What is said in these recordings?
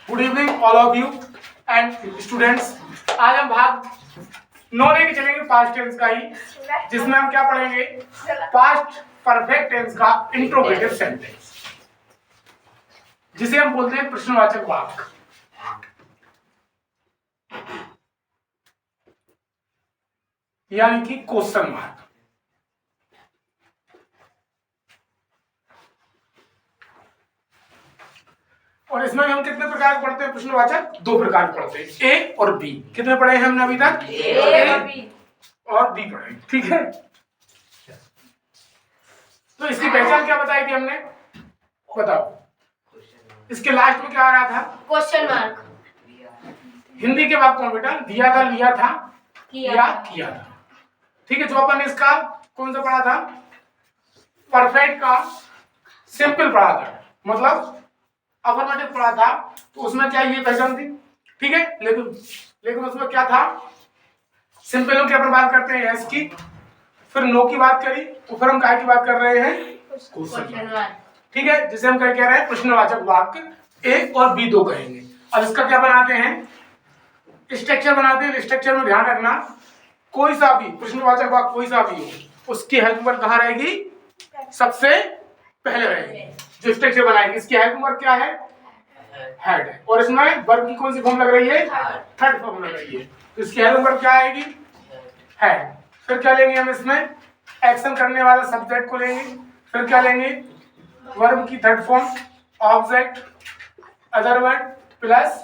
Good evening all of you and students. आज हम भाग 9 लेके चलेंगे पास्ट टेंस का ही, जिसमें हम क्या पढ़ेंगे, पास्ट परफेक्ट टेंस का इंट्रोगेटिव सेंटेंस, जिसे हम बोलते हैं प्रश्नवाचक वाक्य, यानी कि क्वेश्चन मार्क। और इसमें हम कितने प्रकार के पढ़ते हैं प्रश्नवाचक? 2 प्रकार के पढ़ते हैं, ए और बी। कितने पढ़े हैं हमने अभी तक? ए और बी पढ़े, ठीक है। तो इसकी पहचान क्या बताई थी हमने, बताओ। इसके लास्ट में क्या आ रहा था? Question mark. हिंदी के वाक्य में बेटा दिया था, लिया था या किया था, ठीक है। जो अपन इसका कौन सा पढ़ा था, परफेक्ट का सिंपल पढ़ा था, मतलब अफर्मेटिव पढ़ा था, तो उसमें क्या ये पहचान थी, ठीक है। लेकिन उसमें क्या था, सिंपल की अपन बात करते हैं यस की, फिर नो की बात करी, तो फिर हम काय की बात कर रहे हैं, क्वेश्चन, ठीक है। जिसे हम क्या कह रहे हैं, प्रश्नवाचक वाक्य ए और बी 2 कहेंगे। अब इसका क्या बनाते हैं, स्ट्रक्चर बनाते हैं। स्ट्रक्चर में ध्यान रखना, कोई सा भी प्रश्नवाचक वाक्य कोई सा भी हो, उसकी हेल्प वर्ब कहाँ रहेगी, सबसे पहले रहेगी। जो स्ट्रक्चर बनाएंगे, इसकी हेल्प वर्ब क्या है, हेड है, और इसमें वर्ब की कौन सी फॉर्म लग रही है, थर्ड फॉर्म लग रही है, तो इसकी हेल्प वर्ब क्या आएगी, हेड। फिर क्या लेंगे हम इसमें, एक्शन करने वाला सब्जेक्ट को लेंगे, फिर क्या लेंगे, वर्ब की third form object, other word plus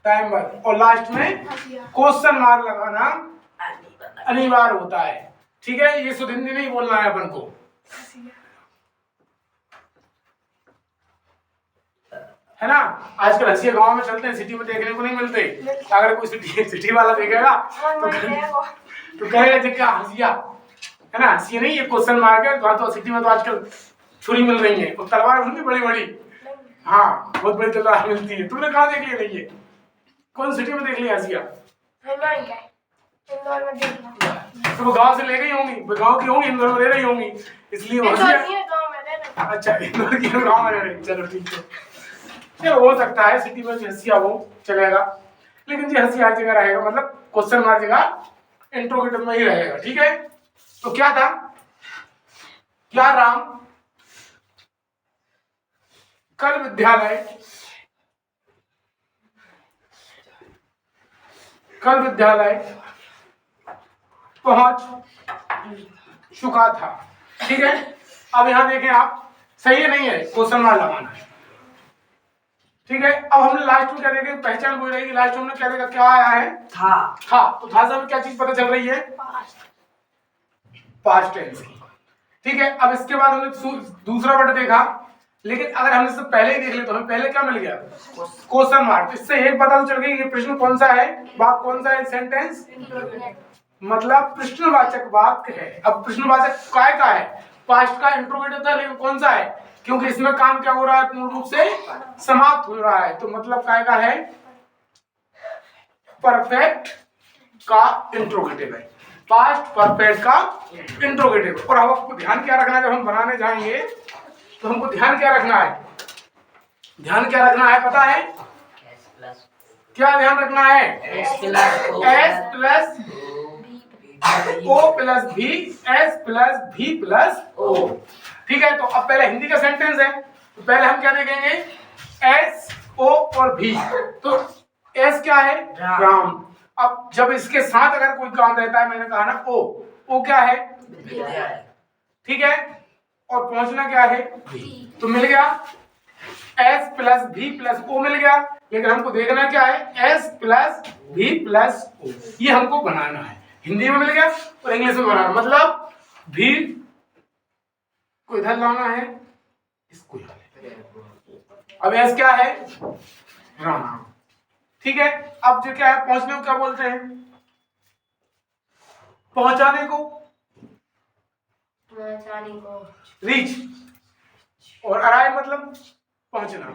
time verb, और लास्ट में क्वेश्चन मार्क लगाना अनिवार्य होता है, ठीक है। ये शुद्ध हिंदी नहीं बोलना है अपन को, है ना। आजकल हंसिया गांव में चलते हैं, सिटी में देखने को नहीं मिलते। अगर कोई सिटी वाला देखेगा तो कहेगा जी क्या हंसिया, है ना। हंसिया नहीं, ये क्वेश्चन मार्क है। तो सिटी में तो आजकल छुरी मिल रही है, और तलवार मिलती बड़ी बड़ी, हाँ बहुत बड़ी तलवार मिलती है। तुमने कहाँ देख लिया, नहीं है कौन सिटी में देख लिया हंसिया? तो वो गांव से ले गई होंगी, गांव की होंगी, इंदौर में ले रही होंगी, इसलिए वो हंसिया। अच्छा, इंदौर की गांव में रह रही, चलो ठीक है। चलो हो सकता है सिटी में हंसिया हो, चलेगा, लेकिन जी हंसी हर जगह रहेगा, मतलब क्वेश्चन मार्क जगह इंट्रोगेटिव में ही रहेगा, ठीक है। तो क्या था, क्या राम कल विद्यालय पहुंच चुका था, ठीक है। अब यहां देखें आप, सही है नहीं है, क्वेश्चन मार्क लगाना है, ठीक है। अब हमने लास्ट में क्या देखें, पहचान कोई रहेगी, लास्ट में हमने क्या देखा, क्या आया है, था। तो था से हमें क्या चीज पता चल रही है, पास्ट टेंस की, ठीक है। अब इसके बाद हमने दूसरा वर्ड देखा, लेकिन अगर हमने इससे पहले ही देख लिया तो हमें पहले क्या मिल गया, क्वेश्चन मार्क। इससे एक पता चल गई ये प्रश्न कौन सा है, वाक्य कौन सा है, सेंटेंस, मतलब प्रश्नवाचक वाक्य है। अब प्रश्नवाचक काय का है, पास्ट का इंट्रोगेटिव था, लेकिन कौन सा है, क्योंकि इसमें काम क्या हो रहा है, पूर्ण रूप से समाप्त हो रहा है, तो मतलब काय का है, परफेक्ट का इंट्रोगेटिव है, पास्ट परफेक्ट का इंट्रोगेटिव। और अब आपको ध्यान क्या रखना है, जब हम बनाने जाएंगे तो हमको ध्यान क्या रखना है, ध्यान क्या रखना है पता है, क्या ध्यान रखना है, एस प्लस ओ प्लस भी, एस प्लस भी प्लस ओ, ठीक है। तो अब पहले हिंदी का सेंटेंस है, तो पहले हम क्या देखेंगे, एस ओ और भी। तो एस क्या है, राम। अब जब इसके साथ अगर कोई काम रहता है, मैंने कहा ना ओ क्या है, ठीक है, और पहुंचना क्या है, तो मिल गया एस प्लस भी प्लस ओ मिल गया। लेकिन हमको देखना क्या है, एस प्लस भी प्लस ओ, ये हमको बनाना है। हिंदी में मिल गया और इंग्लिश में बनाना, मतलब भी को इधर लाना है, इसको अब एस क्या है, राम, ठीक है। अब जो क्या है, पहुंचने को क्या बोलते हैं, पहुंचाने को रीच, और अराइव मतलब पहुंचना,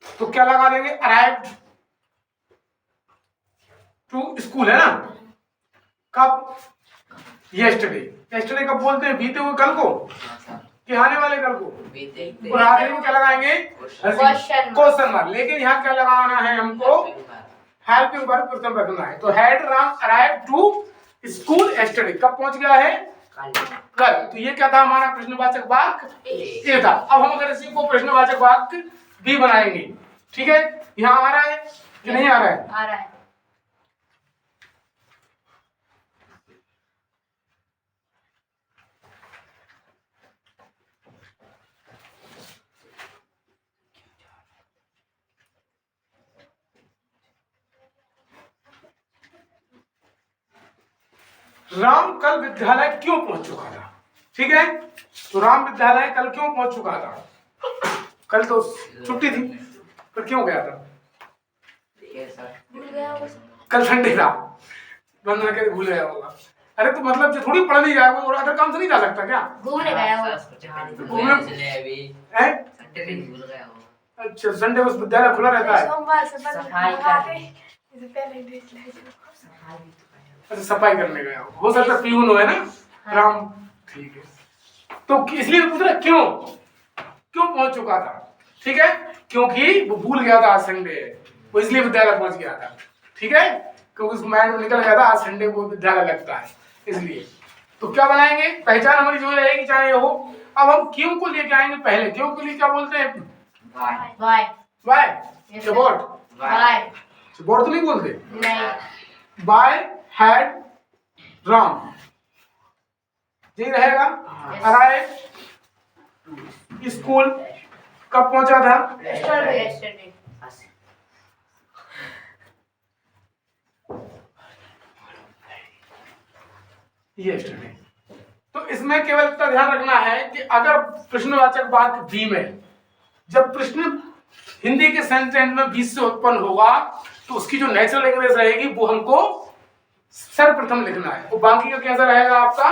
तो क्या लगा देंगे, अराइव्ड टू स्कूल, है ना। कब, यस्टरडे। यस्टरडे कब बोलते हैं, बीते हुए कल को, कि आने वाले कल को, देखते और आखिरी में क्या लगाएंगे? Question mark. लेकिन यहाँ क्या लगाना है हमको? हेल्पिंग वर्ब प्रथम रखना है। तो had Ram arrive to school yesterday, कब पहुंच गया है? कल। तो ये क्या था हमारा प्रश्नवाचक वाक्य? ये था। अब हम अगर इसी को प्रश्नवाचक वाक्य भी बनाएंगे, ठीक है? यहाँ आ रहा है कि नहीं आ रहा है? आ रहा है। राम कल विद्यालय क्यों पहुंच चुका था? ठीक है, तो राम विद्यालय कल क्यों पहुंच चुका था? कल तो छुट्टी थी, पर क्यों गया था? कल संडे था, बंद ना करे भूल गया होगा। अरे तो मतलब जो थोड़ी पढ़ नहीं जाएगा और अदर काम से नहीं जा सकता क्या? घूमने गया वो। अच्छा, संडे को विद्यालय खुला रहता है? सोमवार से अच्छा, सफाई करने गया हो सकता है, पीऊन है ना? हाँ। राम, ठीक है। तो इसलिए पूछ रहा क्यों पहुंच चुका था? ठीक है, क्योंकि वो भूल गया था आज संडे है, वो इसलिए विद्यालय पहुंच गया था। ठीक है, क्योंकि उसको माइंड में निकल गया था आज संडे को विद्यालय लगता है, इसलिए। तो क्या बनाएंगे? पहचान हमारी जो रहेगी चाहे ये हो। अब हम क्यों को लेके आएंगे पहले। क्यों के लिए क्या बोलते हैं? Y. Y Yes, boat, Y boat तो नहीं बोलते। नहीं। बाय हैड राम, यही रहेगा। अराइव स्कूल, कब पहुंचा था? Yesterday. यस्टरडे। तो इसमें केवल इतना ध्यान रखना है कि अगर प्रश्नवाचक वाक्य बी में, जब प्रश्न हिंदी के सेंटेंस में बीच से उत्पन्न होगा तो उसकी जो नेचुरल लैंग्वेज रहेगी वो हमको सर्वप्रथम लिखना है। तो बाकी का कैसा रहेगा आपका?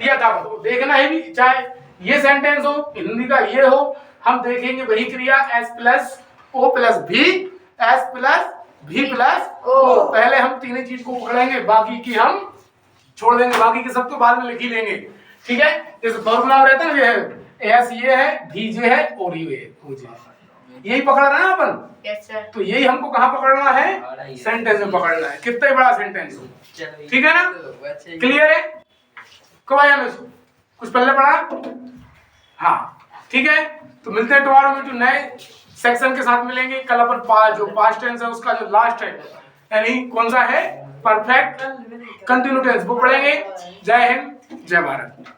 यथावत। तो देखना है भी, चाहे ये सेंटेंस हो, हिंदी का ये हो, हम देखेंगे वही क्रिया एस प्लस ओ प्लस भी, एस प्लस भी प्लस ओ। पहले हम तीन ही चीज को पकड़ेंगे, बाकी की हम छोड़ देंगे, बाकी के सब तो बाद में लिख ही लेंगे। ठीक है, जैसे फॉर्मूला रहता है ना, ये है एस ये है, भी जे है और ये है, यही पकड़ रहे हैं अपन। Yes, sir. तो यही हमको कहाँ पकड़ना है? सेंटेंस में पकड़ना है, कितना ही बड़ा सेंटेंस हो। ठीक है ना? क्लियर है? कब आया मैं कुछ पहले पढ़ा? हाँ, ठीक है। तो मिलते हैं टुमारो में, जो नए सेक्शन के साथ मिलेंगे। कल अपन जो पास्ट टेंस है उसका जो लास्ट है, यानी कौन सा है? परफेक्ट कंटिन्यू टेंस, वो पढ़ेंगे। जय हिंद, जय भारत।